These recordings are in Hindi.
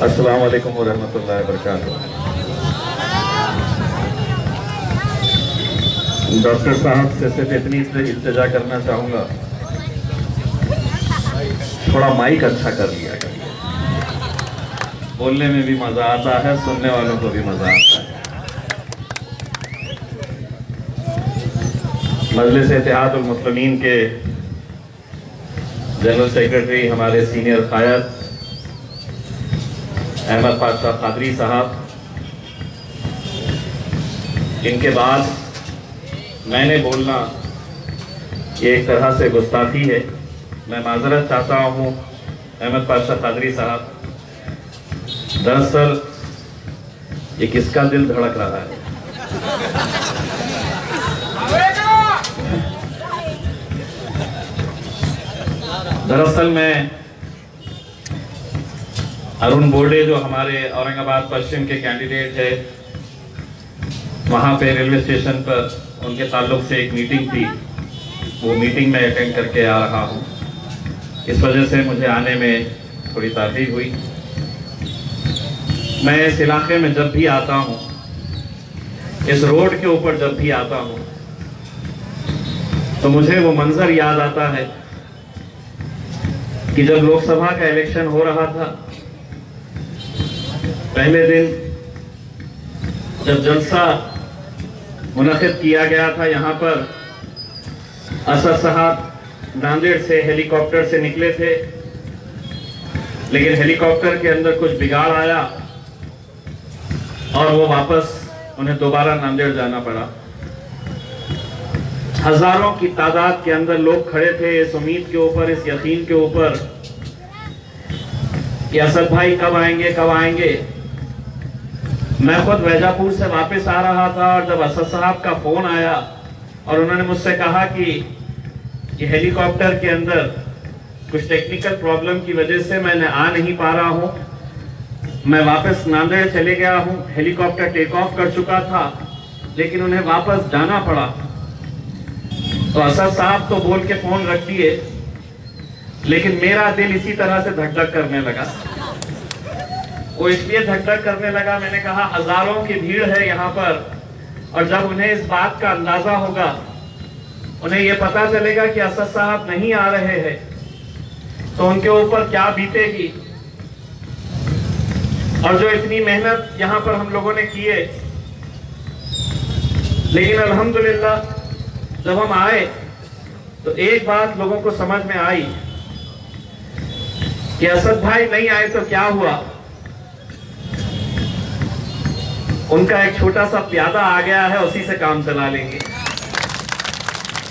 अस्सलाम वालेकुम वरहमतुल्लाहि वबरकातुहू। डॉक्टर साहब से सिर्फ इतनी इल्तिजा करना चाहूँगा, थोड़ा माइक अच्छा कर लिया करिए। बोलने में भी मज़ा आता है, सुनने वालों को भी मज़ा आता है। मजलिस इत्तेहादुल मुस्लिमीन के जनरल सेक्रेटरी हमारे सीनियर कायद अहमद पाशा कादरी साहब, इनके बाद मैंने बोलना ये एक तरह से गुस्ताखी है। मैं माजरत चाहता हूँ अहमद पाशा कादरी साहब। दरअसल ये किसका दिल धड़क रहा है? दरअसल मैं अरुण बोर्डे जो हमारे औरंगाबाद पश्चिम के कैंडिडेट है, वहाँ पे रेलवे स्टेशन पर उनके ताल्लुक से एक मीटिंग थी, वो मीटिंग में अटेंड करके आ रहा हूँ। इस वजह से मुझे आने में थोड़ी ताख़ीर हुई। मैं इस इलाके में जब भी आता हूँ, इस रोड के ऊपर जब भी आता हूँ, तो मुझे वो मंजर याद आता है कि जब लोकसभा का इलेक्शन हो रहा था, पहले दिन जब जलसा मुनक़िद किया गया था, यहाँ पर असद साहब नांदेड़ से हेलीकॉप्टर से निकले थे, लेकिन हेलीकॉप्टर के अंदर कुछ बिगाड़ आया और वो वापस उन्हें दोबारा नांदेड़ जाना पड़ा। हजारों की तादाद के अंदर लोग खड़े थे इस उम्मीद के ऊपर, इस यकीन के ऊपर कि असद भाई कब आएंगे कब आएंगे। मैं खुद वैजापुर से वापस आ रहा था और जब असद साहब का फोन आया और उन्होंने मुझसे कहा कि ये हेलीकॉप्टर के अंदर कुछ टेक्निकल प्रॉब्लम की वजह से मैं आ नहीं पा रहा हूं, मैं वापस नांदेड़ चले गया हूं, हेलीकॉप्टर टेक ऑफ कर चुका था लेकिन उन्हें वापस जाना पड़ा। तो असद साहब तो बोल के फोन रख दिए, लेकिन मेरा दिल इसी तरह से धक धक करने लगा। वो इसलिए धक धक करने लगा, मैंने कहा हजारों की भीड़ है यहाँ पर, और जब उन्हें इस बात का अंदाजा होगा, उन्हें ये पता चलेगा कि असद साहब नहीं आ रहे हैं, तो उनके ऊपर क्या बीतेगी। और जो इतनी मेहनत यहाँ पर हम लोगों ने की है, लेकिन अल्हम्दुलिल्लाह जब हम आए तो एक बात लोगों को समझ में आई कि असद भाई नहीं आए तो क्या हुआ, उनका एक छोटा सा प्यादा आ गया है, उसी से काम चला लेंगे।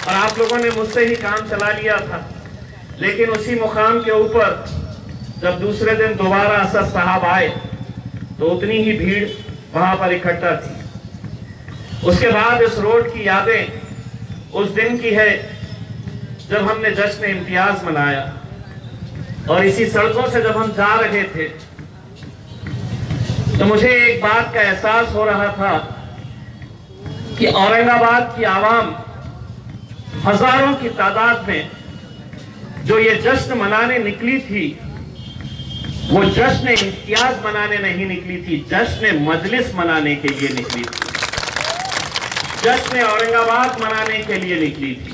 और आप लोगों ने मुझसे ही काम चला लिया था, लेकिन उसी मुकाम के ऊपर जब दूसरे दिन दोबारा असद साहब आए तो उतनी ही भीड़ वहां पर इकट्ठा थी। उसके बाद इस रोड की यादें उस दिन की है जब हमने जश्न इम्तियाज मनाया, और इसी सड़कों से जब हम जा रहे थे तो मुझे एक बात का एहसास हो रहा था कि औरंगाबाद की आवाम हजारों की तादाद में जो ये जश्न मनाने निकली थी, वो जश्न इम्तियाज मनाने नहीं निकली थी, जश्न मजलिस मनाने के लिए निकली थी, जश्न औरंगाबाद मनाने के लिए निकली थी।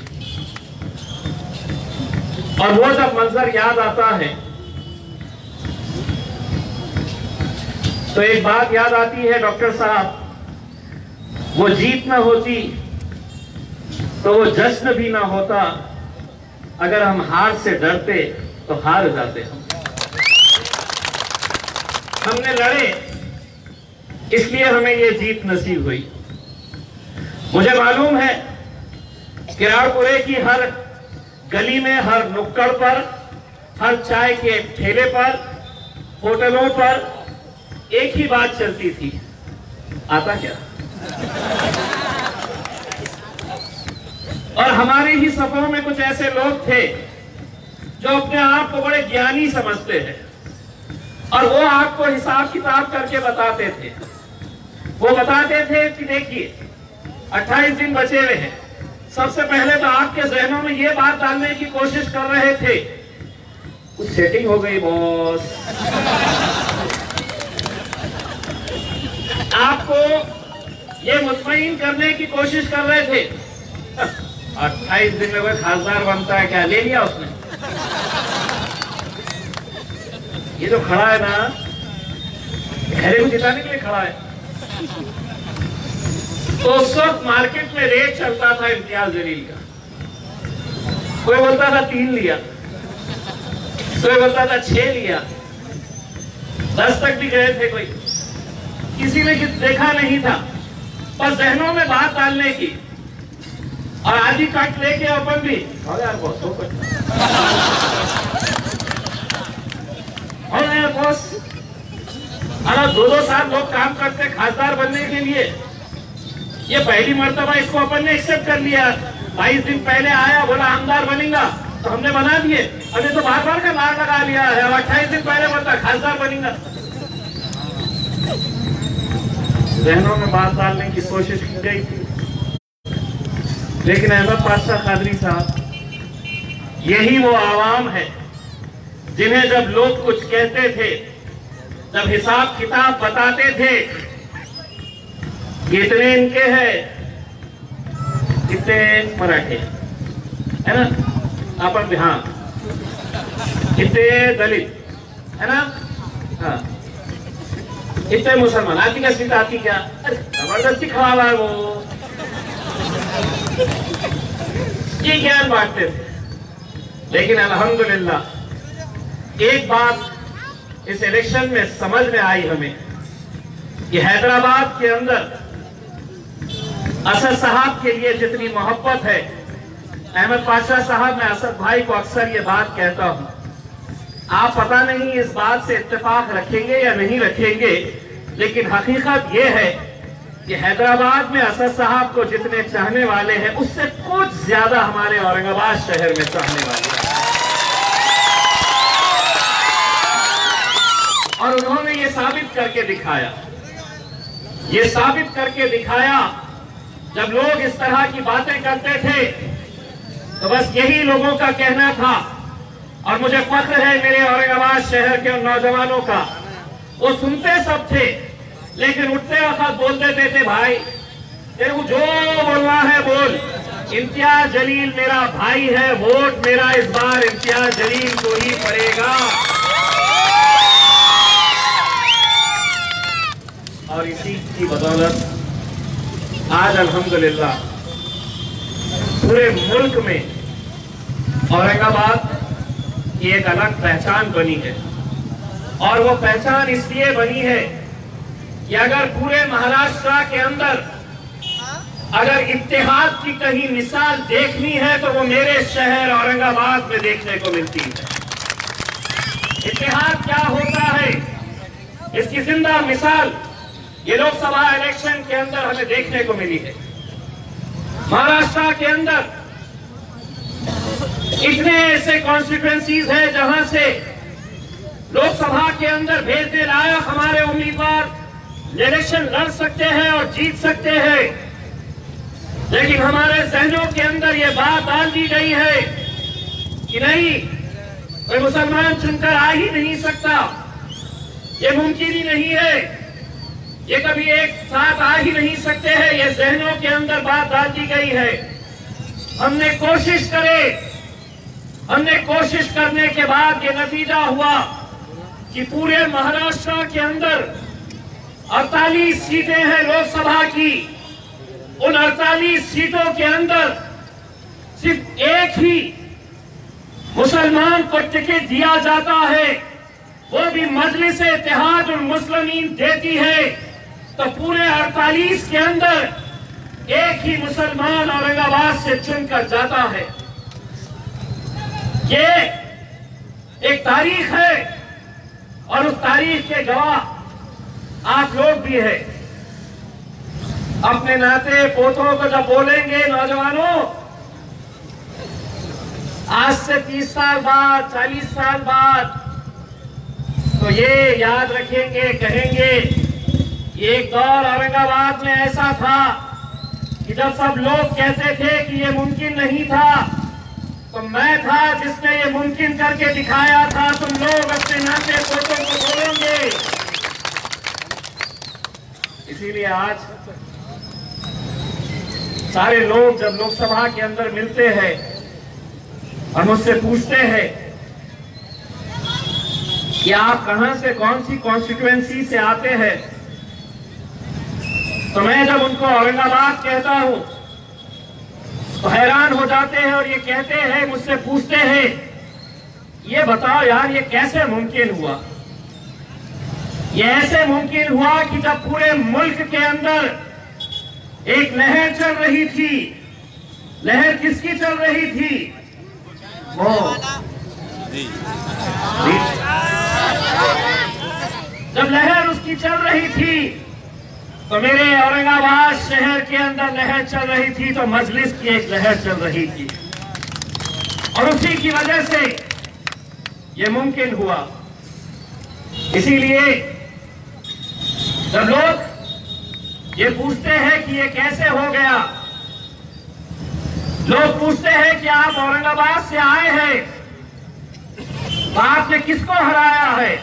और वो जब मंजर याद आता है तो एक बात याद आती है, डॉक्टर साहब, वो जीत ना होती तो वो जश्न भी ना होता, अगर हम हार से डरते तो हार जाते। हमने लड़े इसलिए हमें ये जीत नसीब हुई। मुझे मालूम है किराड़पुरे की हर गली में, हर नुक्कड़ पर, हर चाय के ठेले पर, होटलों पर एक ही बात चलती थी, आता क्या। और हमारे ही सफों में कुछ ऐसे लोग थे जो अपने आप को बड़े ज्ञानी समझते हैं, और वो आपको हिसाब किताब करके बताते थे। वो बताते थे कि देखिए 28 दिन बचे हुए हैं, सबसे पहले तो आपके जहनों में ये बात डालने की कोशिश कर रहे थे, कुछ सेटिंग हो गई बॉस, आपको ये मुतमईन करने की कोशिश कर रहे थे 28 दिन में कोई खासदार बनता है क्या? ले लिया उसने। ये जो खड़ा है ना, घरे को जिताने के लिए खड़ा है। तो उस वक्त मार्केट में रेट चलता था इम्तियाज जलील का। कोई बोलता था 3 लिया, कोई बोलता था 6 लिया, 10 तक भी गए थे। कोई किसी ने देखा नहीं था, पर जहनों में बात डालने की और आधी कट लेके अपन भी यार बॉस बॉस 2-2 साल लोग काम करते खासदार बनने के लिए। ये पहली मर्तबा इसको अपन ने एक्सेप्ट कर लिया। 22 दिन पहले आया, बोला आमदार बनेगा, तो हमने बना दिए। अभी तो बार बार का लाड़ लगा लिया है। 28 दिन पहले बोलता खासदार बनेगा। जहनों में बात डालने की कोशिश की गई थी, लेकिन अहमद पातशाह कादरी साहब यही वो आवाम है जिन्हें जब लोग कुछ कहते थे, जब हिसाब किताब बताते थे, कितने इनके हैं, कितने मराठे है ना, अपन बिहार, कितने दलित है ना, हाँ, इतने मुसलमान। आती क्या सीट आती क्या? जबरदस्ती खड़ा हुआ है वो। ये ज्ञान बांटते थे। लेकिन अल्हम्दुलिल्लाह एक बात इस इलेक्शन में समझ में आई हमें कि हैदराबाद के अंदर असद साहब के लिए जितनी मोहब्बत है, अहमद पातशाह साहब, मैं असद भाई को अक्सर ये बात कहता हूं, आप पता नहीं इस बात से इत्तेफाक रखेंगे या नहीं रखेंगे, लेकिन हकीकत यह है कि हैदराबाद में असद साहब को जितने चाहने वाले हैं, उससे कुछ ज्यादा हमारे औरंगाबाद शहर में चाहने वाले हैं। और उन्होंने ये साबित करके दिखाया, ये साबित करके दिखाया। जब लोग इस तरह की बातें करते थे तो बस यही लोगों का कहना था, और मुझे फख्र है मेरे औरंगाबाद शहर के उन नौजवानों का, वो सुनते सब थे, लेकिन उठते वक्त बोल देते थे, भाई तेरे को जो बोलना है बोल, इम्तियाज जलील मेरा भाई है, वोट मेरा इस बार इम्तियाज जलील को ही पड़ेगा। और इसी की बदौलत आज अल्हम्दुलिल्लाह पूरे मुल्क में औरंगाबाद की एक अलग पहचान बनी है। और वो पहचान इसलिए बनी है कि अगर पूरे महाराष्ट्र के अंदर अगर इत्तेहाद की कहीं मिसाल देखनी है तो वो मेरे शहर औरंगाबाद में देखने को मिलती है। इत्तेहाद क्या होता है, इसकी जिंदा मिसाल ये लोकसभा इलेक्शन के अंदर हमें देखने को मिली है। महाराष्ट्र के अंदर इतने ऐसे कॉन्स्टिट्यूएंसीज हैं जहां से लोकसभा के अंदर भेजने लायक हमारे उम्मीदवार इलेक्शन लड़ सकते हैं और जीत सकते हैं, लेकिन हमारे जहनों के अंदर ये बात डाल दी गई है कि नहीं, कोई मुसलमान चुनकर आ ही नहीं सकता, ये मुमकिन ही नहीं है, ये कभी एक साथ आ ही नहीं सकते हैं। ये जहनों के अंदर बात डाल दी गई है। हमने कोशिश करने के बाद ये नतीजा हुआ कि पूरे महाराष्ट्र के अंदर 48 सीटें हैं लोकसभा की। उन 48 सीटों के अंदर सिर्फ एक ही मुसलमान को टिकट दिया जाता है, वो भी मजलिस इत्तेहाद उल मुस्लिमीन देती है। तो पूरे 48 के अंदर एक ही मुसलमान औरंगाबाद से चुनकर जाता है। ये एक तारीख है और उस तारीख के गवाह आप लोग भी हैं। अपने नाते पोतों को जब बोलेंगे, नौजवानों, आज से 30 साल बाद, 40 साल बाद, तो ये याद रखेंगे, कहेंगे एक दौर औरंगाबाद में ऐसा था कि जब सब लोग कहते थे कि ये मुमकिन नहीं था, तो मैं था जिसने ये मुमकिन करके दिखाया था। तुम लोग अपने नाते पोतों को बोलोगे इसीलिए आज सारे लोग जब लोकसभा के अंदर मिलते हैं और मुझसे पूछते हैं कि आप कहां से, कौन सी कॉन्स्टिट्यूएंसी से आते हैं, तो मैं जब उनको औरंगाबाद कहता हूं तो हैरान हो जाते हैं और ये कहते हैं, मुझसे पूछते हैं, ये बताओ यार ये कैसे मुमकिन हुआ। ये ऐसे मुमकिन हुआ कि जब पूरे मुल्क के अंदर एक लहर चल रही थी। लहर किसकी चल रही थी? वो जब लहर उसकी चल रही थी तो मेरे औरंगाबाद शहर के अंदर लहर चल रही थी, तो मजलिस की एक लहर चल रही थी और उसी की वजह से ये मुमकिन हुआ। इसीलिए जब लोग ये पूछते हैं कि ये कैसे हो गया, लोग पूछते हैं कि आप औरंगाबाद से आए हैं तो आपने किसको हराया है,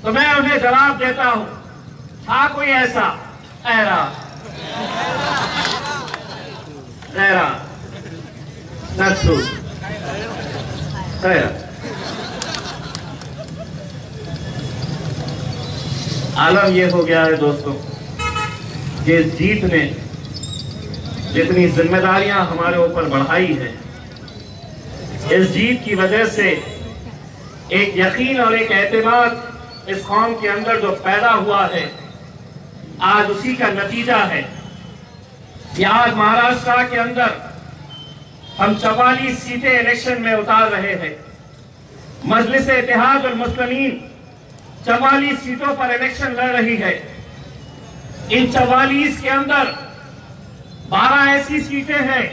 तो मैं उन्हें जवाब देता हूं, था कोई ऐसा? आलम ये हो गया है दोस्तों कि इस जीत ने जितनी जिम्मेदारियां हमारे ऊपर बढ़ाई है, इस जीत की वजह से एक यकीन और एक एतमाद इस कौम के अंदर जो पैदा हुआ है, आज उसी का नतीजा है कि आज महाराष्ट्र के अंदर हम 44 सीटें इलेक्शन में उतार रहे हैं। मजलिस-ए-इत्तेहाद और मुस्लिमीन 44 सीटों पर इलेक्शन लड़ रही है। इन 44 के अंदर 12 ऐसी सीटें हैं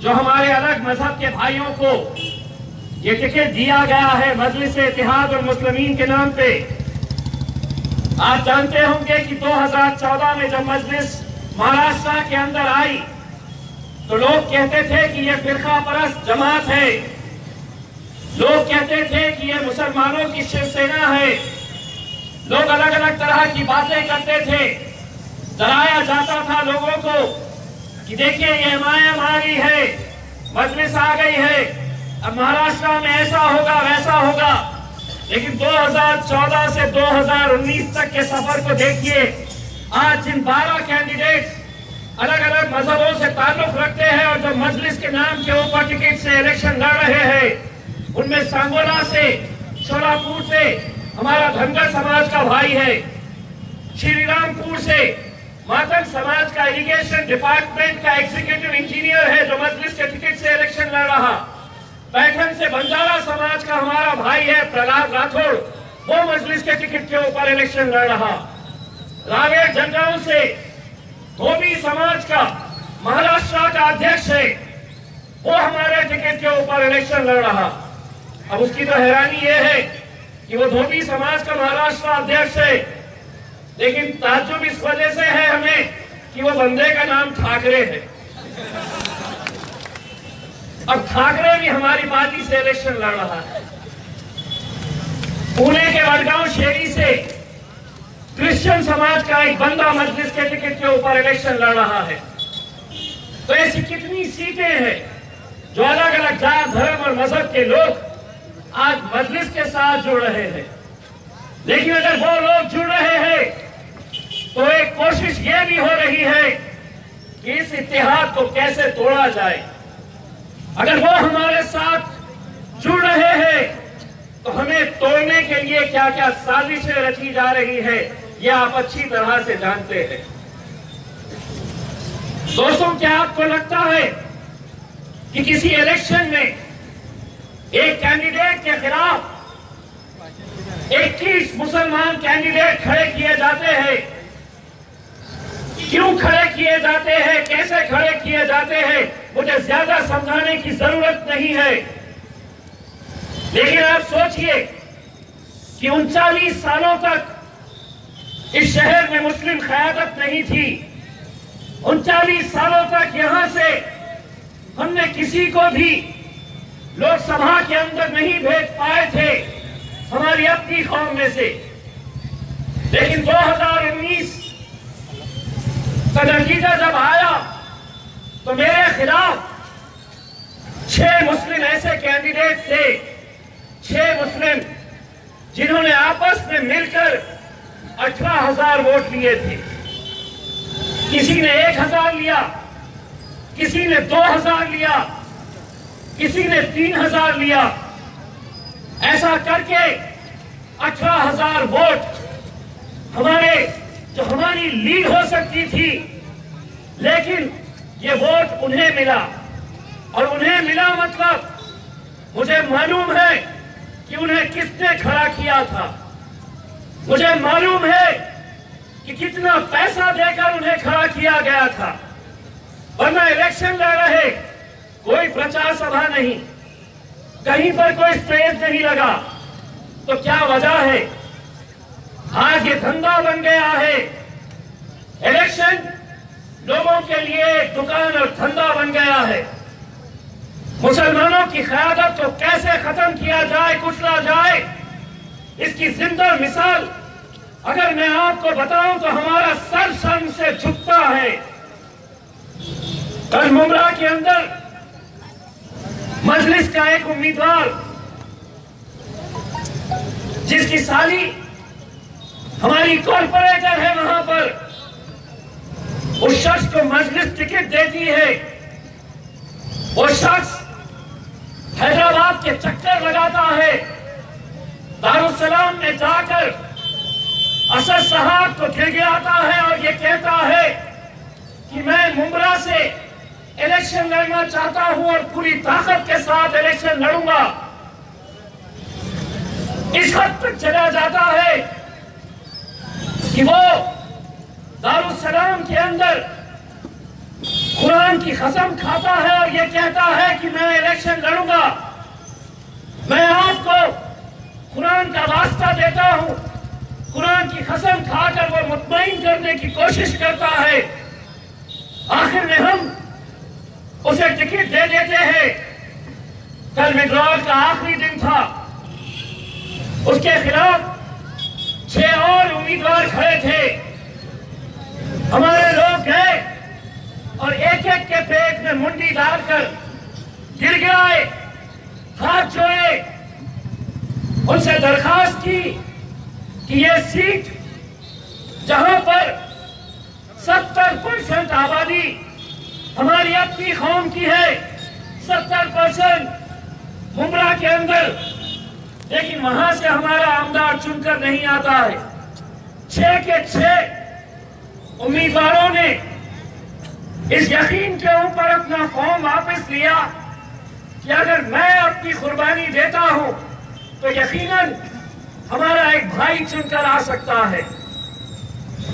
जो हमारे अलग मजहब के भाइयों को ये टिकट दिया गया है मजलिस-ए-इत्तेहाद और मुस्लिमीन के नाम पे। आप जानते होंगे कि 2014 में जब मजलिस महाराष्ट्र के अंदर आई तो लोग कहते थे कि ये फिरका परस्त जमात है, लोग कहते थे कि ये मुसलमानों की शिवसेना है, लोग अलग अलग तरह की बातें करते थे। डराया जाता था लोगों को कि देखिए ये हिमायत आ गई है, मजलिस आ गई है, अब महाराष्ट्र में ऐसा होगा वैसा होगा। लेकिन 2014 से 2019 तक के सफर को देखिए। आज जिन 12 कैंडिडेट्स अलग अलग मजहबों से ताल्लुक रखते हैं और जो मजलिस के नाम के ऊपर टिकट से इलेक्शन लड़ रहे हैं, उनमें सांगोला से, शोलापुर से हमारा धनगर समाज का भाई है, श्रीरामपुर से मातंग समाज का इरिगेशन डिपार्टमेंट का एग्जीक्यूटिव इंजीनियर है जो मजलिस के टिकट से इलेक्शन लड़ रहा। पैठन से बंजारा समाज का हमारा भाई है प्रहलाद राठौड़, वो मजलिस के टिकट के ऊपर इलेक्शन लड़ रहा। रावेर जंगांव से धोबी समाज का महाराष्ट्र का अध्यक्ष है, वो हमारे टिकट के ऊपर इलेक्शन लड़ रहा। अब उसकी तो हैरानी ये है कि वो धोबी समाज का महाराष्ट्र अध्यक्ष है, लेकिन ताज्जुब इस वजह से है हमें कि वो बंदे का नाम ठाकरे है। अब ठाकरे भी हमारी पार्टी से इलेक्शन लड़ रहा है। पुणे के वडगांव शेरी से क्रिश्चियन समाज का एक बंदा मजलिस के टिकट के ऊपर इलेक्शन लड़ रहा है। तो ऐसी कितनी सीटें हैं जो अलग अलग जात, धर्म और मजहब के लोग आज मजलिस के साथ जुड़ रहे हैं। लेकिन अगर वो लोग जुड़ रहे हैं तो एक कोशिश ये भी हो रही है कि इस इत्तेहाद को कैसे तोड़ा जाए। अगर वो हमारे साथ जुड़ रहे हैं तो हमें तोड़ने के लिए क्या क्या साजिशें रची जा रही है, ये आप अच्छी तरह से जानते हैं। दोस्तों, क्या आपको लगता है कि किसी इलेक्शन में एक कैंडिडेट के खिलाफ 21 मुसलमान कैंडिडेट खड़े किए जाते हैं? क्यों खड़े किए जाते हैं, कैसे खड़े किए जाते हैं, मुझे ज्यादा समझाने की जरूरत नहीं है। लेकिन आप सोचिए कि 39 सालों तक इस शहर में मुस्लिम क़यादत नहीं थी। 39 सालों तक यहां से हमने किसी को भी लोकसभा के अंदर नहीं भेज पाए थे हमारी अपनी कौम में से। लेकिन 2019 उसका नतीजा जब आया तो मेरे खिलाफ 6 मुस्लिम ऐसे कैंडिडेट थे, 6 मुस्लिम जिन्होंने आपस में मिलकर 18,000 वोट लिए थे। किसी ने 1,000 लिया, किसी ने 2,000 लिया, किसी ने 3,000 लिया। ऐसा करके 18,000 वोट हमारी लीड हो सकती थी, लेकिन ये वोट उन्हें मिला। और उन्हें मिला मतलब मुझे मालूम है कि उन्हें किसने खड़ा किया था, मुझे मालूम है कि कितना पैसा देकर उन्हें खड़ा किया गया था। वरना इलेक्शन लड़ रहे, कोई प्रचार सभा नहीं, कहीं पर कोई स्टेज नहीं लगा, तो क्या वजह है? आज ये धंधा बन गया है। इलेक्शन लोगों के लिए दुकान और धंधा बन गया है। मुसलमानों की क़यादत को कैसे खत्म किया जाए, कुचला जाए, इसकी जिंदा मिसाल अगर मैं आपको बताऊं तो हमारा सर शर्म से झुकता है। कल मुमरा के अंदर मजलिस का एक उम्मीदवार, जिसकी साली हमारी कॉर्पोरेटर है, वहां पर उस शख्स को मजलिस टिकट देती है। वो शख्स हैदराबाद के चक्कर लगाता है, दारुसलाम में जाकर असद साहब को गिड़गिड़ाता है और ये कहता है कि मैं मुमरा से इलेक्शन लड़ना चाहता हूं और पूरी ताकत के साथ इलेक्शन लड़ूंगा। इस हद तक चला जाता है कि वो दारुसलाम के अंदर कुरान की कसम खाता है और ये कहता है कि मैं इलेक्शन लड़ूंगा। मैं आपको कुरान का वास्ता देता हूं, कुरान की कसम खाकर वो मुतमईन करने की कोशिश करता है। आखिर में हम उसे टिकट दे देते हैं। कल विड्रॉल का आखिरी दिन था, उसके खिलाफ 6 और उम्मीदवार खड़े थे। हमारे लोग गए और एक एक के पेट में मुंडी डालकर गिड़गिड़ाए, हाथ जोड़े, उनसे दरखास्त की कि ये सीट जहां पर 70% आबादी हमारी अपनी कौम की है, 70% मुमरा के अंदर, लेकिन वहां से हमारा आमदार चुनकर नहीं आता है। 6 के 6 उम्मीदवारों ने इस यकीन के ऊपर अपना फॉर्म वापस लिया कि अगर मैं अपनी कुर्बानी देता हूं तो यकीनन हमारा एक भाई चुनकर आ सकता है।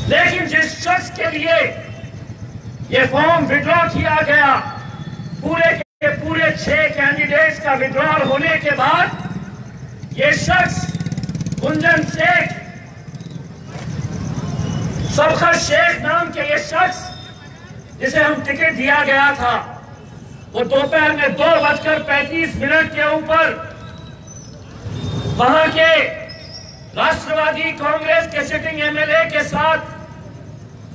लेकिन जिस शख्स के लिए ये फॉर्म विड्रॉ किया गया, पूरे के पूरे 6 कैंडिडेट्स का विड्रॉल होने के बाद ये शख्स गुंजन शेख, सबखर शेख नाम के ये शख्स जिसे हम टिकट दिया गया था, वो दोपहर में 2:35 के ऊपर वहां के राष्ट्रवादी कांग्रेस के सिटिंग एमएलए के साथ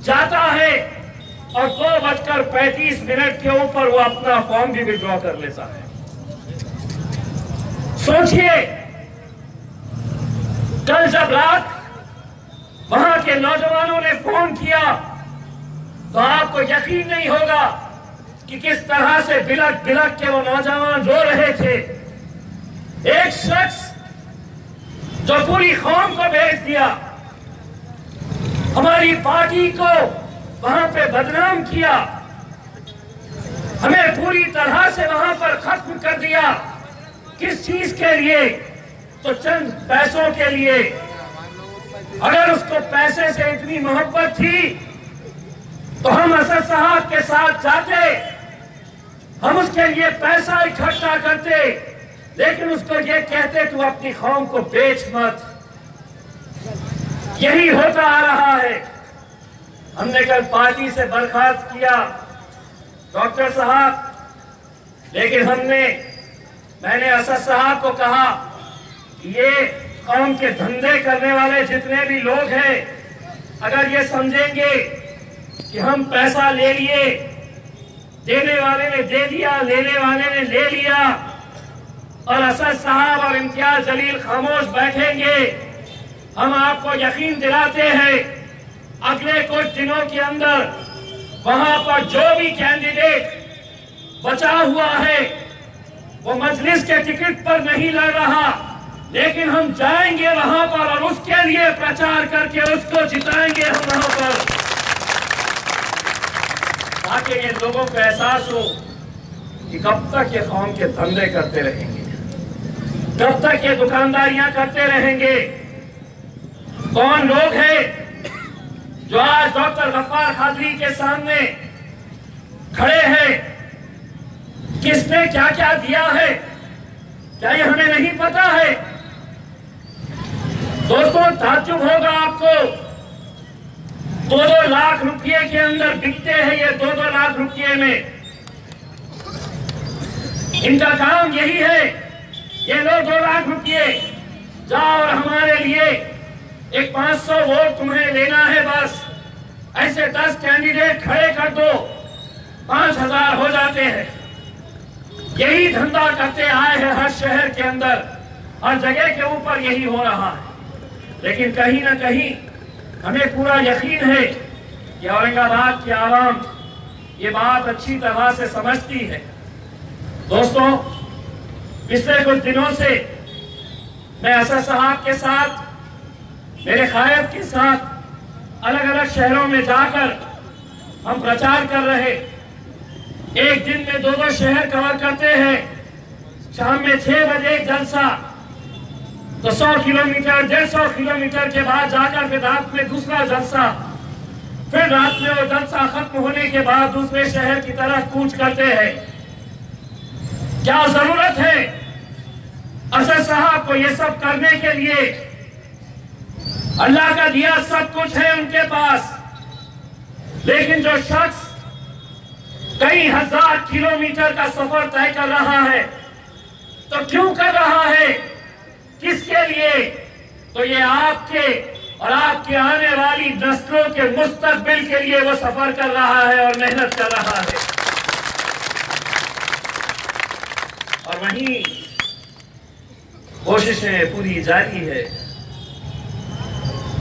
जाता है और 2:35 के ऊपर वो अपना फॉर्म भी विड्रॉ कर लेता है। सोचिए, कल जब रात वहां के नौजवानों ने फोन किया तो आपको यकीन नहीं होगा कि किस तरह से बिलक बिलक के वो नौजवान रो रहे थे। एक शख्स जो पूरी कौम को भेज दिया, हमारी पार्टी को वहां पे बदनाम किया, हमें पूरी तरह से वहां पर खत्म कर दिया। किस चीज के लिए? तो चंद पैसों के लिए। अगर उसको पैसे से इतनी मोहब्बत थी तो हम असद साहब के साथ जाते, हम उसके लिए पैसा इकट्ठा करते, लेकिन उसको ये कहते तू अपनी कौम को बेच मत। यही होता आ रहा है। हमने कल पार्टी से बर्खास्त किया डॉक्टर साहब, लेकिन मैंने असद साहब को कहा ये कौम के धंधे करने वाले जितने भी लोग हैं, अगर ये समझेंगे कि हम पैसा ले लिए, देने वाले ने दे दिया, लेने वाले ने ले लिया, और असद साहब और इम्तियाज जलील खामोश बैठेंगे। हम आपको यकीन दिलाते हैं अगले कुछ दिनों के अंदर वहां पर जो भी कैंडिडेट बचा हुआ है वो मजलिस के टिकट पर नहीं लड़ रहा, लेकिन हम जाएंगे वहां पर और उसके लिए प्रचार करके उसको जिताएंगे हम वहां पर, ताकि ये लोगों को एहसास हो कि कब तक ये कौम के धंधे करते रहेंगे, कब तक ये दुकानदारियां करते रहेंगे। कौन लोग हैं जो आज डॉक्टर गफ्फार कादरी के सामने खड़े हैं? किसने क्या क्या दिया है, क्या ये हमें नहीं पता है? दोस्तों, ताज्जुब होगा आपको, 2-2 लाख रुपये के अंदर बिकते हैं ये, 2-2 लाख रुपये में। इनका काम यही है, ये लो 2 लाख रुपये, जाओ और हमारे लिए एक 500 वोट तुम्हें लेना है, बस ऐसे 10 कैंडिडेट खड़े कर दो, 5000 हो जाते हैं। यही धंधा करते आए हैं हर शहर के अंदर, हर जगह के ऊपर यही हो रहा है। लेकिन कहीं ना कहीं हमें पूरा यकीन है कि औरंगाबाद की आवाम ये बात अच्छी तरह से समझती है। दोस्तों, पिछले कुछ दिनों से मैं असद साहब के साथ, मेरे कायद के साथ अलग अलग शहरों में जाकर हम प्रचार कर रहे। एक दिन में 2-2 शहर कवर करते हैं। शाम में 6 बजे एक जलसा, तो 100 किलोमीटर 150 किलोमीटर के बाद जाकर फिर रात में दूसरा जलसा, फिर रात में वो जलसा खत्म होने के बाद दूसरे शहर की तरफ कूच करते हैं। क्या जरूरत है असद साहब को ये सब करने के लिए? अल्लाह का दिया सब कुछ है उनके पास, लेकिन जो शख्स कई हजार किलोमीटर का सफर तय कर रहा है, तो क्यों कर रहा है, किसके लिए? तो ये आपके और आपके आने वाली नस्लों के मुस्तकबिल के लिए वो सफर कर रहा है और मेहनत कर रहा है। और वहीं कोशिशें पूरी जारी है।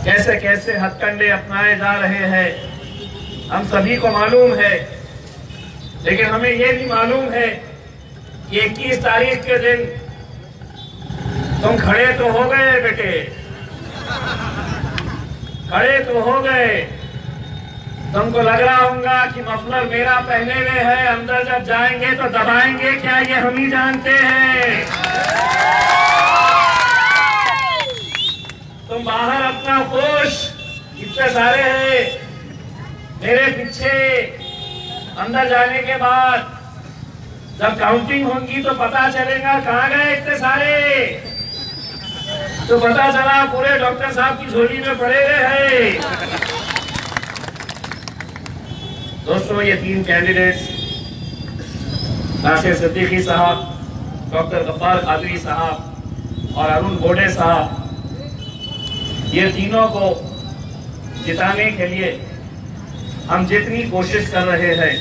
कैसे कैसे हथकंडे अपनाए जा रहे हैं हम सभी को मालूम है, लेकिन हमें यह भी मालूम है कि 21 तारीख के दिन तुम खड़े तो हो गए बेटे, खड़े तो हो गए। तुमको लग रहा होगा कि मफलर मेरा पहने हुए है, अंदर जब जाएंगे तो दबाएंगे क्या, ये हम ही जानते हैं। तुम बाहर अपना खुश, इतने सारे हैं मेरे पीछे, अंदर जाने के बाद जब काउंटिंग होगी तो पता चलेगा कहां गए इतने सारे, तो पता चला पूरे डॉक्टर साहब की झोली में पड़े हैं। दोस्तों, ये 3 कैंडिडेट्स नासिर सिद्दीकी साहब, डॉक्टर गफ्फार कादरी साहब और अरुण बोडे साहब, ये तीनों को जिताने के लिए हम जितनी कोशिश कर रहे हैं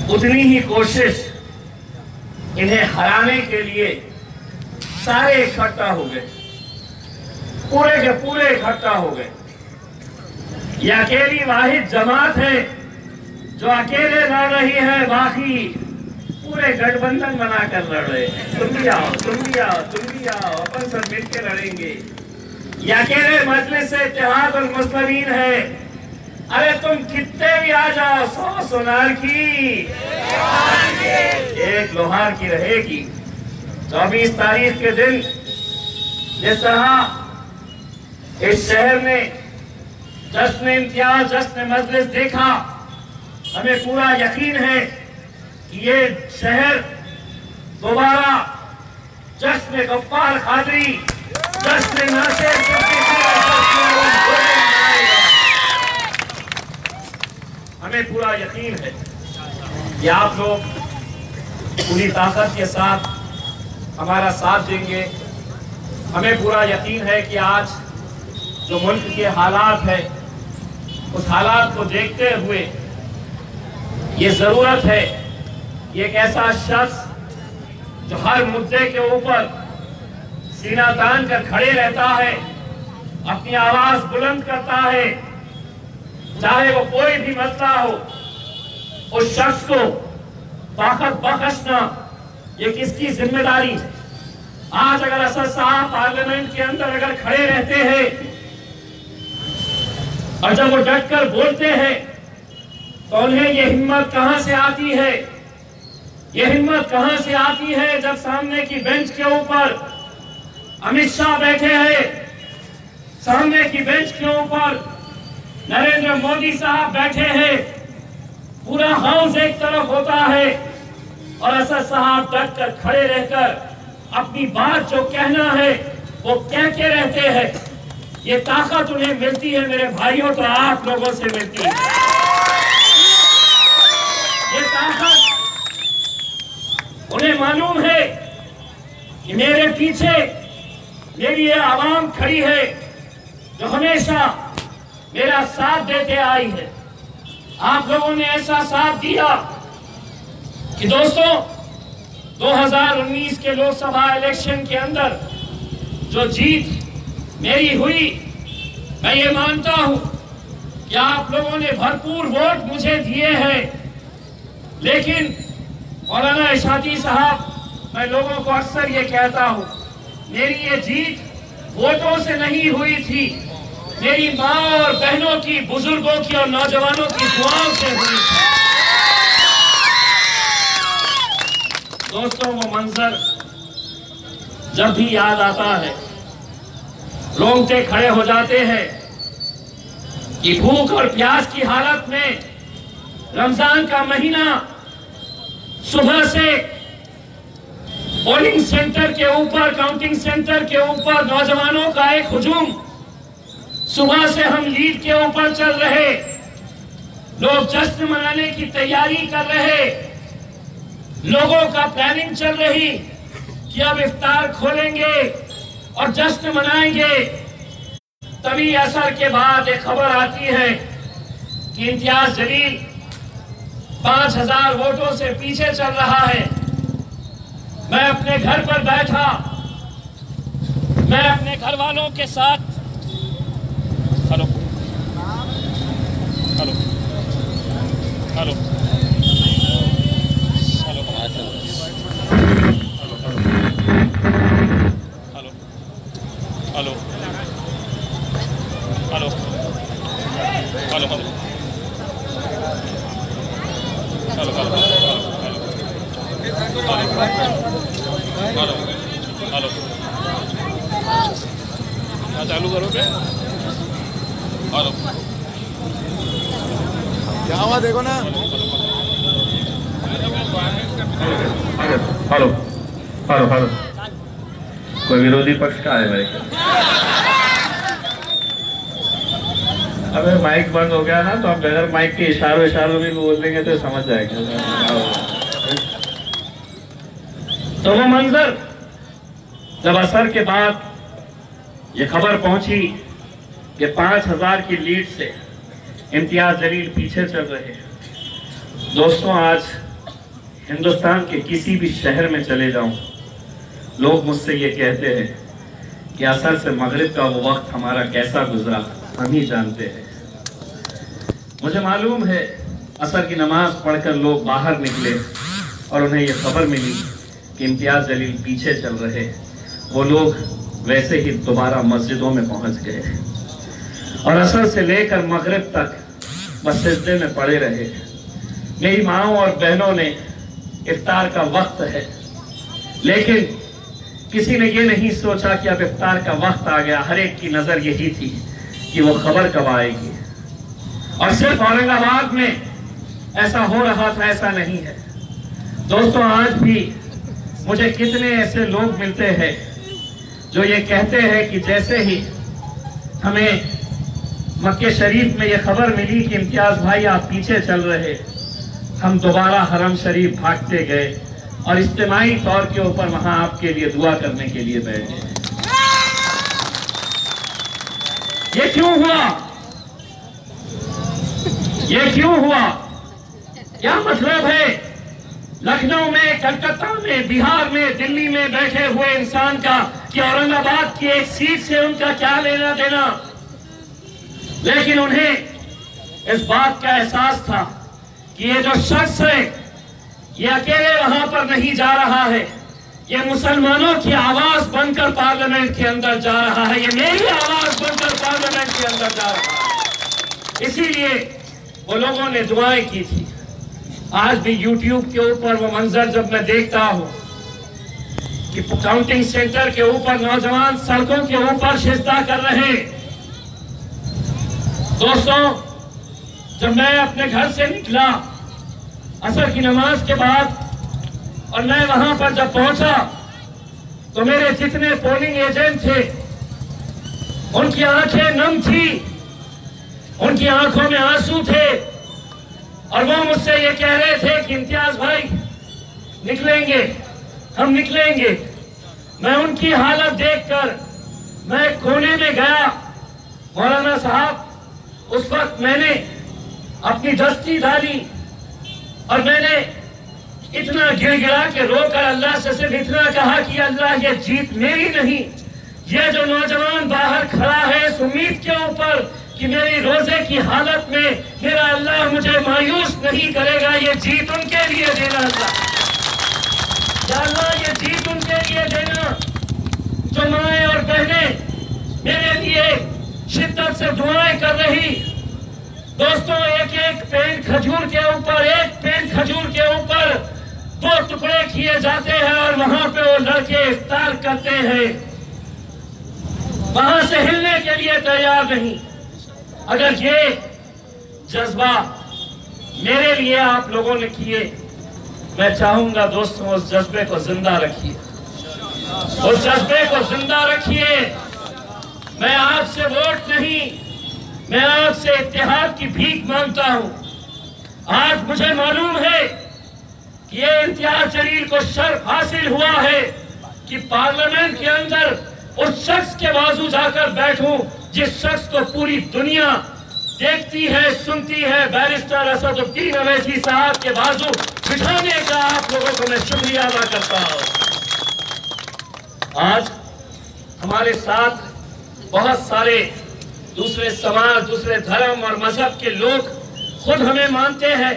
उतनी ही कोशिश इन्हें हराने के लिए सारे इकट्ठा हो गए, पूरे के पूरे इकट्ठा हो गए। ये अकेली वाहिद जमात है जो अकेले लड़ रही है, बाकी पूरे गठबंधन बनाकर लड़ रहे हैं। तुम भी आओ, तुम भी आओ, तुम भी आओ, अपन सब मिलकर लड़ेंगे। ये अकेले मजलिस से इत्तेहाद और मुस्लिमीन है। अरे तुम कितने भी आ जाओ, 100 सोनार की एक लोहार की रहेगी। 24 तारीख के दिन जिस तरह इस शहर में जश्न इम्तियाज, जश्न मजलिस देखा, हमें पूरा यकीन है कि ये शहर दोबारा जश्न गफ्फार कादरी, जश्न नासिर हमें पूरा यकीन है कि आप लोग पूरी ताकत के साथ हमारा साथ देंगे। हमें पूरा यकीन है कि आज जो मुल्क के हालात है उस हालात को देखते हुए ये जरूरत है कि एक ऐसा शख्स जो हर मुद्दे के ऊपर सीना तान कर खड़े रहता है, अपनी आवाज बुलंद करता है, चाहे वो कोई भी मसला हो, उस शख्स को ताकत बख्शना ये किसकी जिम्मेदारी है। आज अगर असद साहब पार्लियामेंट के अंदर अगर खड़े रहते हैं और जब वो डट कर बोलते हैं तो उन्हें ये हिम्मत कहां से आती है, ये हिम्मत कहां से आती है जब सामने की बेंच के ऊपर अमित शाह बैठे हैं, सामने की बेंच के ऊपर नरेंद्र मोदी साहब बैठे हैं, पूरा हाउस एक तरफ होता है और असद साहब डट कर खड़े रहकर अपनी बात जो कहना है वो कहते रहते हैं। ये ताकत उन्हें मिलती है मेरे भाइयों, तो आप लोगों से मिलती है। ये ताकत उन्हें मालूम है कि मेरे पीछे मेरी ये आवाम खड़ी है जो हमेशा मेरा साथ देते आई है। आप लोगों ने ऐसा साथ दिया कि दोस्तों 2019 के लोकसभा इलेक्शन के अंदर जो जीत मेरी हुई, मैं ये मानता हूं कि आप लोगों ने भरपूर वोट मुझे दिए हैं, लेकिन मौलाना इशाती साहब, मैं लोगों को अक्सर ये कहता हूं, मेरी ये जीत वोटों से नहीं हुई थी, मेरी माँ और बहनों की, बुजुर्गों की और नौजवानों की दुआओं से हुई थी। दोस्तों, वो मंजर जब भी याद आता है रोंगटे खड़े हो जाते हैं कि भूख और प्यास की हालत में रमजान का महीना, सुबह से पोलिंग सेंटर के ऊपर, काउंटिंग सेंटर के ऊपर नौजवानों का एक हुजूम, सुबह से हम लीड के ऊपर चल रहे, लोग जश्न मनाने की तैयारी कर रहे, लोगों का प्लानिंग चल रही कि अब इफ्तार खोलेंगे और जश्न मनाएंगे। तभी असर के बाद एक खबर आती है कि इम्तियाज जलील 5000 वोटों से पीछे चल रहा है। मैं अपने घर पर बैठा, मैं अपने घर वालों के साथ, hello hello hello hello hello hello hello hello hello hello क्या चालू करोगे? हेलो क्या हुआ देखो ना। हेलो हेलो हेलो, कोई विरोधी पक्ष का है भाई? अबे माइक बंद हो गया ना, तो हम बगैर माइक के इशारों में बोल देंगे तो समझ जाएंगे। तो वो मंजर जब असर के बाद ये खबर पहुंची कि 5000 की लीड से इम्तियाज जलील पीछे चल रहे हैं। दोस्तों, आज हिंदुस्तान के किसी भी शहर में चले जाऊं, लोग मुझसे ये कहते हैं कि असर से मगरिब का वो वक्त हमारा कैसा गुजरा, हम ही जानते हैं। मुझे मालूम है असर की नमाज पढ़कर लोग बाहर निकले और उन्हें ये खबर मिली कि इम्तियाज जलील पीछे चल रहे। वो लोग वैसे ही दोबारा मस्जिदों में पहुंच गए और असर से लेकर मगरिब तक बस सिजदे में पड़े रहे। मेरी माओं और बहनों ने, इफ्तार का वक्त है, लेकिन किसी ने ये नहीं सोचा कि अब इफ्तार का वक्त आ गया। हर एक की नजर यही थी कि वो खबर कब आएगी। और सिर्फ औरंगाबाद में ऐसा हो रहा था, ऐसा नहीं है दोस्तों। आज भी मुझे कितने ऐसे लोग मिलते हैं जो ये कहते हैं कि जैसे ही हमें मक्के शरीफ में ये खबर मिली कि इम्तियाज भाई आप पीछे चल रहे, हम दोबारा हरम शरीफ भागते गए और इज्तिमाई तौर के ऊपर वहां आपके लिए दुआ करने के लिए बैठ गए। ये क्यों हुआ? ये क्यों हुआ? क्या मतलब है? लखनऊ में, कलकत्ता में, बिहार में, दिल्ली में बैठे हुए इंसान का कि औरंगाबाद की एक सीट से उनका क्या लेना देना? लेकिन उन्हें इस बात का एहसास था कि ये जो शख्स है ये अकेले वहां पर नहीं जा रहा है, ये मुसलमानों की आवाज बनकर पार्लियामेंट के अंदर जा रहा है, ये मेरी आवाज बनकर पार्लियामेंट के अंदर जा रहा है। इसीलिए वो लोगों ने दुआएं की थी। आज भी YouTube के ऊपर वो मंजर जब मैं देखता हूं कि काउंटिंग सेंटर के ऊपर नौजवान सड़कों के ऊपर सिजदा कर रहे हैं। दोस्तों, जब मैं अपने घर से निकला असर की नमाज के बाद और मैं वहां पर जब पहुंचा तो मेरे जितने पोलिंग एजेंट थे उनकी आंखें नम थी, उनकी आंखों में आंसू थे और वो मुझसे ये कह रहे थे कि इम्तियाज भाई निकलेंगे, हम निकलेंगे। मैं उनकी हालत देखकर मैं कोने में गया। मौलाना साहब, उस वक्त मैंने अपनी दस्ती डाली और मैंने इतना गिड़गिड़ा के रोकर अल्लाह से सिर्फ इतना कहा कि अल्लाह ये जीत मेरी नहीं, ये जो नौजवान बाहर खड़ा है इस उम्मीद के ऊपर कि मेरी रोजे की हालत में मेरा अल्लाह मुझे मायूस नहीं करेगा, ये जीत उनके लिए देना अल्लाह, या अल्लाह ये जीत उनके लिए देना जो माएं और बहनें मेरे लिए शिद्दत से दुआएं कर रही। दोस्तों, एक एक पेड़ खजूर के ऊपर, एक पेड़ खजूर के ऊपर 2 टुकड़े किए जाते हैं और वहां पे वो लड़के इफ्तार करते हैं, वहां से हिलने के लिए तैयार नहीं। अगर ये जज्बा मेरे लिए आप लोगों ने किए, मैं चाहूंगा दोस्तों उस जज्बे को जिंदा रखिए, उस जज्बे को जिंदा रखिए। मैं आपसे वोट नहीं, मैं आपसे इत्तेहाद की भीख मांगता हूं। आज मुझे मालूम है कि ये इम्तियाज जलील को शर्फ हासिल हुआ है कि पार्लियामेंट के अंदर उस शख्स के बाजू जाकर बैठूं जिस शख्स को पूरी दुनिया देखती है, सुनती है। बैरिस्टर असदुद्दीन अवैसी साहब के बाजू बिठाने का आप लोगों को मैं शुक्रिया अदा करता हूं। आज हमारे साथ बहुत सारे दूसरे समाज, दूसरे धर्म और मजहब के लोग खुद हमें मानते हैं,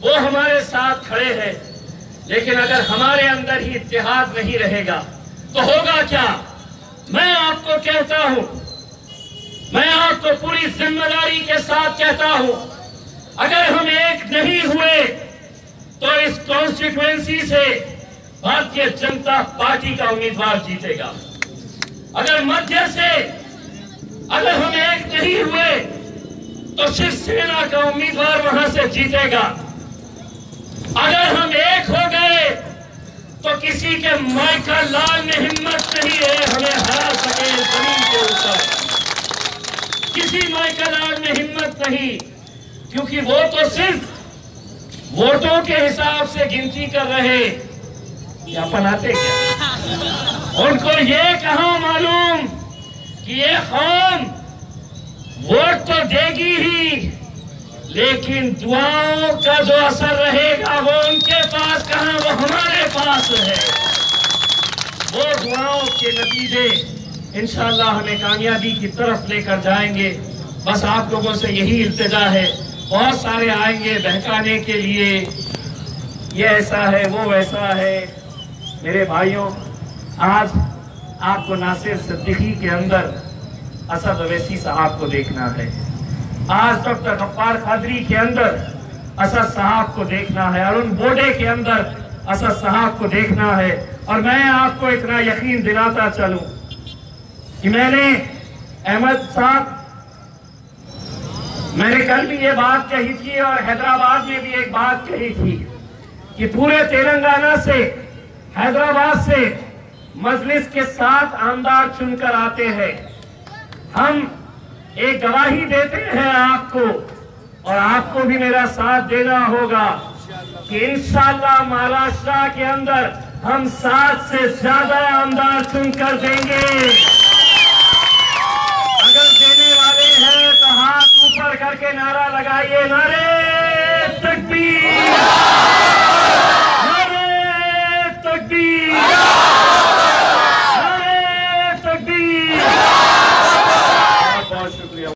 वो हमारे साथ खड़े हैं, लेकिन अगर हमारे अंदर ही इत्तेहाद नहीं रहेगा तो होगा क्या? मैं आपको कहता हूं, मैं आपको पूरी जिम्मेदारी के साथ कहता हूं, अगर हम एक नहीं हुए तो इस कॉन्स्टिट्यूएंसी से भारतीय जनता पार्टी का उम्मीदवार जीतेगा। अगर मध्य से अगर हम एक नहीं हुए तो शिवसेना का उम्मीदवार वहां से जीतेगा। अगर हम एक हो गए तो किसी के माइकल लाल में हिम्मत नहीं है हमें हरा सके जमीन के ऊपर, किसी माइकल लाल में हिम्मत नहीं, क्योंकि वो तो सिर्फ वोटों के हिसाब से गिनती कर रहे, क्या बनाते क्या? उनको ये कहां मालूम कि ये कौम वोट तो देगी ही, लेकिन दुआओं का जो असर रहेगा वो उनके पास कहां, वो हमारे पास है। वो दुआओं के नतीजे इंशाअल्लाह हमें कामयाबी की तरफ लेकर जाएंगे। बस आप लोगों से यही इल्तिजा है। बहुत सारे आएंगे बहकाने के लिए, ये ऐसा है वो वैसा है। मेरे भाइयों, आज आपको नासिर सिद्दीकी के अंदर असद अवैसी साहब को देखना है, आज डॉक्टर गफ्फार कादरी के अंदर असद साहब को देखना है, अरुण बोडे के अंदर असद साहब को देखना है। और मैं आपको इतना यकीन दिलाता चलूं कि मैंने अहमद साहब, मैंने कल भी ये बात कही थी और हैदराबाद में भी एक बात कही थी कि पूरे तेलंगाना से, हैदराबाद से मजलिस के 7 आमदार चुनकर आते हैं। हम एक गवाही देते हैं आपको, और आपको भी मेरा साथ देना होगा कि इंशाअल्लाह महाराष्ट्र के अंदर हम 7 से ज्यादा आमदार चुनकर देंगे। अगर देने वाले हैं तो हाथ ऊपर करके के नारा लगाइए, नारे